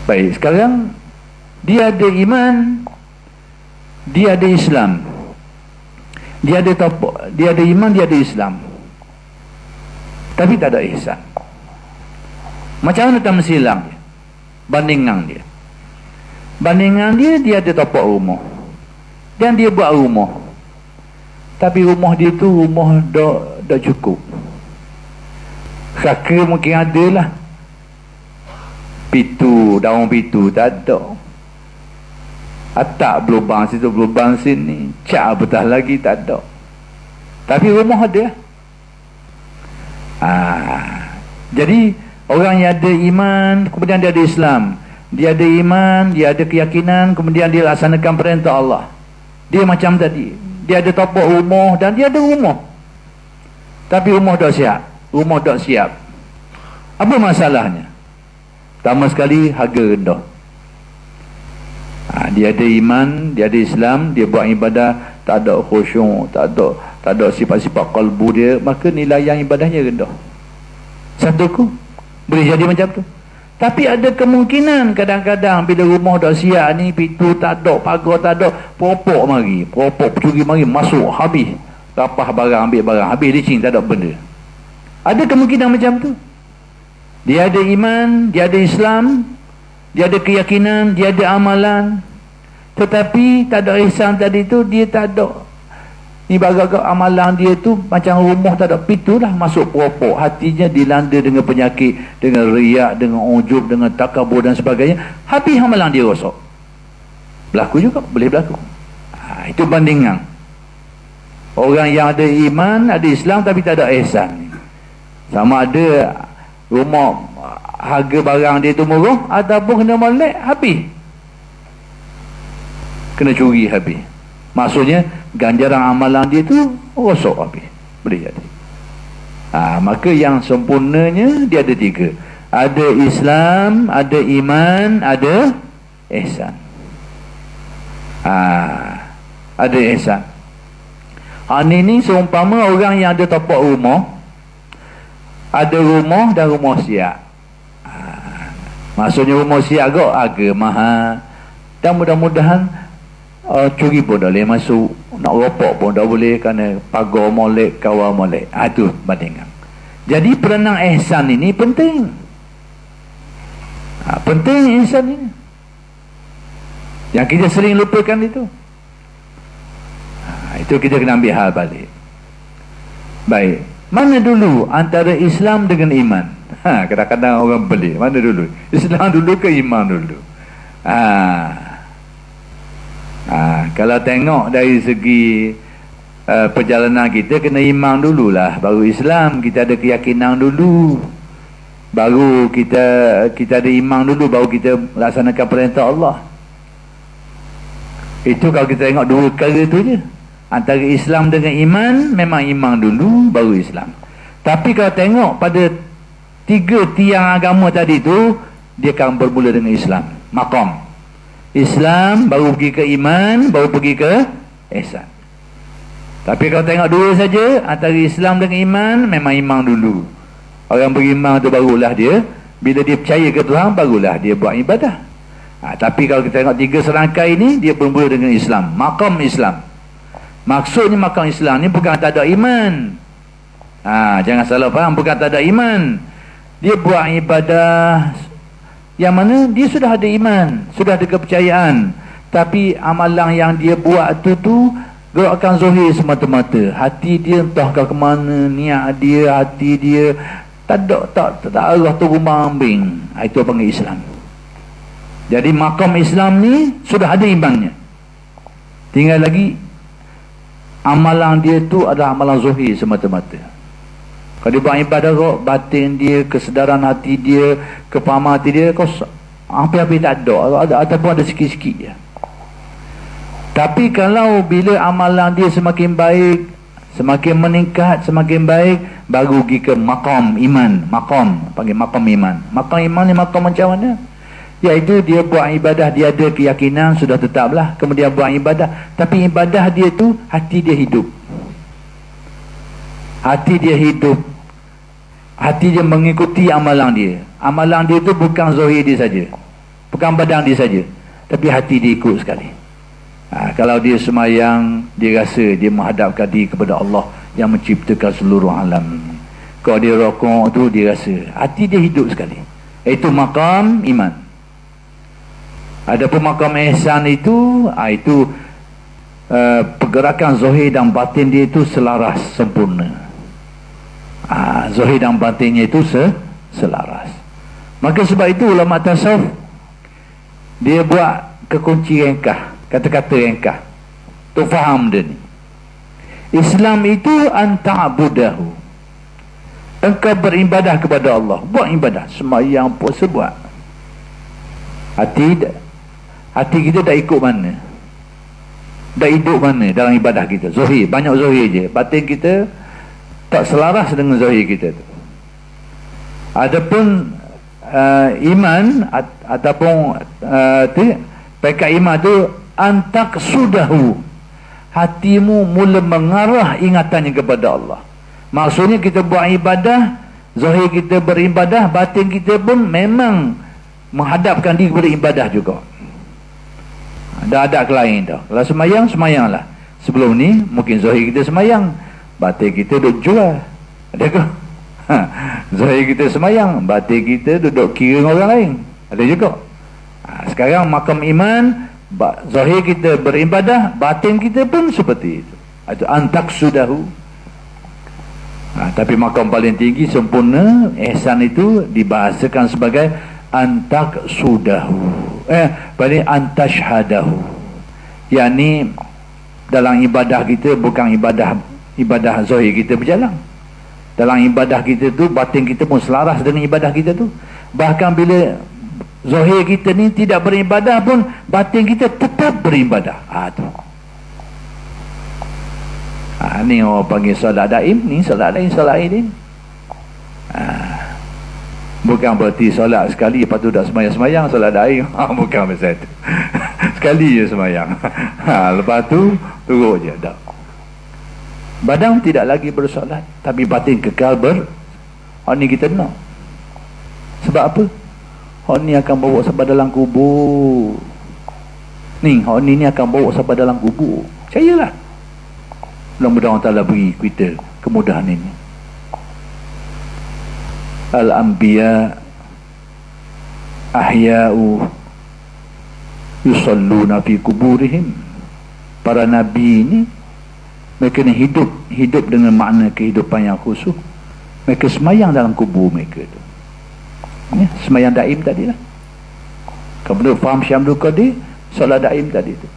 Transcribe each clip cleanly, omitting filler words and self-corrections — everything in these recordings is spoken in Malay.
Baik, sekarang dia ada iman, dia ada Islam, dia ada dia ada iman, dia ada Islam, tapi tak ada ihsan. Macam mana tak mesti hilang dia? Bandingan dia, dia ada tapak rumah dan dia buat rumah, tapi rumah dia tu rumah dah cukup. Kaka mungkin ada lah, daun pitu tak ada, atap berlubang situ berlubang sini, cat betah lagi tak ada, tapi rumah ada. Jadi orang yang ada iman kemudian dia ada Islam, dia ada iman, dia ada keyakinan, kemudian dia laksanakan perintah Allah, dia macam tadi, dia ada tapak rumah dan dia ada rumah, tapi rumah tak siap. Apa masalahnya? Pertama sekali, harga rendah. Dia ada iman, dia ada Islam, dia buat ibadah tak ada khusyuk, tak ada sifat-sifat kalbu dia, maka nilai yang ibadahnya rendah. Satu boleh jadi macam tu. Tapi ada kemungkinan kadang-kadang bila rumah dah siap ni, pintu tak ada, pagar tak ada, peropok pencuri mari masuk, habis rapah barang, ambil barang, habis licin, tak ada benda. Ada kemungkinan macam tu. Dia ada iman, dia ada Islam, dia ada keyakinan, dia ada amalan, tetapi tak ada ihsan tadi tu, dia tak ada. Ibarat amalan dia tu macam rumah tak ada pintu lah, masuk peropok, hatinya dilanda dengan penyakit, dengan riak, dengan ujub, dengan takabur dan sebagainya, habis amalan dia rosak. Berlaku juga, boleh berlaku. Itu bandingan orang yang ada iman, ada Islam tapi tak ada ihsan. Sama ada rumah harga barang dia tu murah ataupun kena molek, habis kena curi, habis. Maksudnya ganjaran amalan dia tu rosak, habis. Boleh jadi. Maka yang sempurnanya dia ada tiga: ada Islam, ada iman, ada ihsan. Ada ihsan. Ini seumpama orang yang ada tapak rumah, ada rumah dan rumah siap. Maksudnya rumah siap harga mahal, dan mudah-mudahan curi pun dah boleh masuk, nak ropok pun dah boleh, kerana pagar molek, kawal molek. Itu bandingan. Jadi peranan ihsan ini penting. Penting ihsan ini, yang kita sering lupakan itu. Itu kita kena ambil hal balik. Baik, mana dulu antara Islam dengan iman? Kadang-kadang orang beli, mana dulu? Islam dulu ke iman dulu? Kalau tengok dari segi perjalanan kita, kena iman dululah, baru Islam. Kita ada keyakinan dulu, baru kita ada iman dulu, baru kita laksanakan perintah Allah. Itu kalau kita tengok dua perkara tu je. Antara Islam dengan iman, memang iman dulu baru Islam. Tapi kalau tengok pada tiga tiang agama tadi tu, dia akan bermula dengan Islam, maqam Islam, baru pergi ke iman, baru pergi ke ihsan. Tapi kalau tengok dua saja, antara Islam dengan iman, memang iman dulu. Orang beriman tu barulah dia, bila dia percaya ke Tuhan, barulah dia buat ibadah. Tapi kalau kita tengok tiga serangkai ni, dia bermula dengan Islam, maqam Islam. Maksudnya maqam Islam ni bukan tak ada iman. Jangan salah faham, bukan tak ada iman. Dia buat ibadah yang mana dia sudah ada iman, sudah ada kepercayaan, tapi amalan yang dia buat tu gerakan zahir semata-mata. Hati dia entah ke mana, niat dia, hati dia tak arah tu rumah ambing. Itu panggil Islam. Jadi maqam Islam ni sudah ada imannya, tinggal lagi amalan dia tu adalah amalan zahir semata-mata. Kalau dia buat ibadah kok, batin dia, kesedaran hati dia, kefahaman hati dia, kau apa-apa tak ada, ataupun ada sikit-sikit je. Tapi kalau bila amalan dia semakin baik, semakin meningkat, semakin baik, baru pergi ke maqam iman. Panggil maqam iman. Maqam iman ni maqam macam mana? Iaitu dia buat ibadah, dia ada keyakinan, sudah tetaplah, kemudian buat ibadah, tapi ibadah dia tu, hati dia hidup. Hati dia hidup, hati dia mengikuti amalan dia. Amalan dia tu bukan zahir dia saja, Bukan badan dia saja, tapi hati dia ikut sekali. Kalau dia semayang, dia rasa dia menghadapkan diri kepada Allah yang menciptakan seluruh alam. Kalau dia rokok tu, dia rasa hati dia hidup sekali. Itu maqam iman. Adapun maqam ihsan itu pergerakan zahir dan batin dia itu selaras, sempurna. Zahir dan batinnya itu selaras. Maka sebab itu ulama tasawuf dia buat kekunci ringkah, kata-kata ringkah tu faham dia ni. Islam itu anta'budahu, engkau beribadah kepada Allah, buat ibadah, sembahyang, puasa, buat. Hati kita dah ikut mana, dah hidup mana dalam ibadah kita. Zahir, banyak zahir je, batin kita tak selaras dengan zahir kita tu. Adapun iman ataupun pekat iman tu antak sudahu, hatimu mula mengarah ingatannya kepada Allah. Maksudnya kita buat ibadah, zahir kita beribadah, batin kita pun memang menghadapkan diri kepada ibadah juga. Dah ada ke lain dah. Kalau semayang, semayanglah. Sebelum ni mungkin zahir kita semayang, batin kita duduk jual. Ada ke? Zahir kita semayang, batin kita duduk kira orang lain. Ada juga. Sekarang makam iman, zahir kita beribadah, batin kita pun seperti itu. Itu antak sudahu. Tapi makam paling tinggi sempurna ihsan itu dibahasakan sebagai antak sudahu, paling antashhadahu, yakni dalam ibadah kita bukan ibadah zahir kita berjalan. Dalam ibadah kita tu batin kita pun selaras dengan ibadah kita tu. Bahkan bila zahir kita ni tidak beribadah pun batin kita tetap beribadah. Tu. Ni orang panggil solat daim. Ni solat lain, solat ini. Bukan berarti solat sekali lepas tu dah semayang-semayang solat daim. Bukan macam itu. Sekali je semayang. Lepas tu turut je dah. Badan tidak lagi bersolat, tapi batin kekal ni kita nak. Sebab apa? Hak ni akan bawa sampai dalam kubur. Hak ni akan bawa sampai dalam kubur. Percayalah. Mudah-mudahan Allah Ta'ala beri kita kemudahan ini. Al-anbiya ahya'u yusalluna fi kuburihim. Para nabi ini mereka ni hidup dengan makna kehidupan yang khusus. Mereka semayang dalam kubur mereka tu. Semayang daim tadi lah. Kemudian faham Syamdul Qadir, solat daim tadi tu.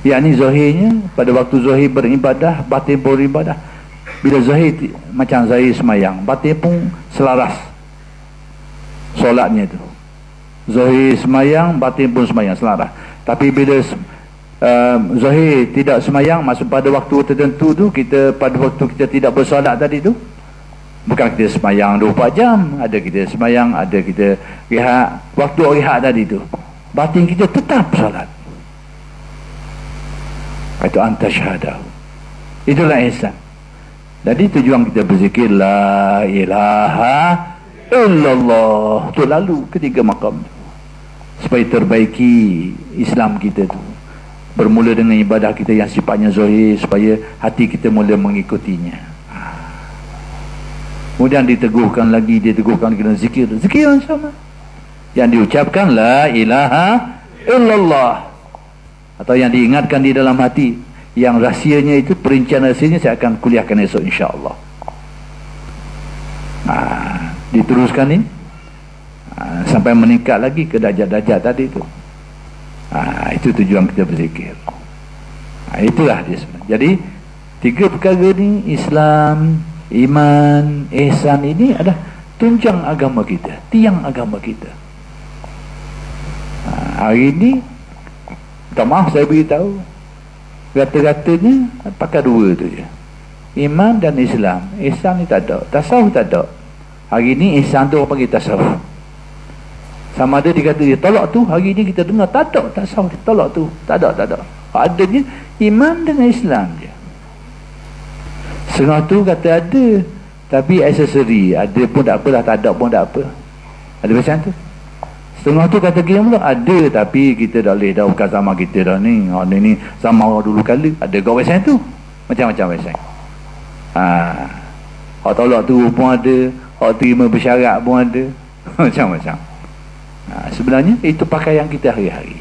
Yang ni zahirnya pada waktu zahir beribadah, batin beribadah. Bila zahir macam zahir semayang, batin pun selaras solatnya tu. Zahir semayang, batin pun semayang selaras. Tapi bila zahir tidak semayang, maksud pada waktu tertentu tu, pada waktu kita tidak bersolat tadi tu, bukan kita semayang 24 jam, ada kita semayang, ada kita rehat. Waktu rehat tadi tu batin kita tetap solat. Itu antashhadah. Itulah ihsan. Jadi tujuan kita berzikir la ilaha illallah tu lalu ketiga makam supaya terbaiki Islam kita tu. Bermula dengan ibadah kita yang sifatnya zahir, supaya hati kita mula mengikutinya. Kemudian diteguhkan lagi dengan zikir yang sama yang diucapkan la ilaha illallah, atau yang diingatkan di dalam hati, yang rahsianya itu, perincian rahsianya saya akan kuliahkan esok insya-Allah. Diteruskan ni sampai meningkat lagi ke darjat-darjat tadi tu. Itu tujuan kita berzikir. Itulah dia sebenarnya. Jadi tiga perkara ni, Islam, iman, ihsan, ini adalah tunjang agama kita, tiang agama kita. Hari ni tak maaf saya beritahu, rata-ratanya pakai dua tu je, iman dan Islam. Ihsan ni tak ada, tasawuf tak ada. Hari ni ihsan tu orang panggil tasawuf. Sama ada dia kata dia tolak tu, hari ni kita dengar tak ada tasawuf, tolak tu, tak ada. Adanya iman dengan Islam je. Setengah tu kata ada, tapi aksesori ada pun tak apa lah, tak ada pun tak apa. Ada macam tu. Setengah tu kata kita pula ada, tapi kita dah boleh dah, bukan sama kita dah ni. Ni sama orang dulu kala. Ada kau website tu. Macam-macam website. Hak tolak tu pun ada, hak terima bersyarat pun ada. Macam-macam. Sebenarnya itu pakaian kita hari-hari.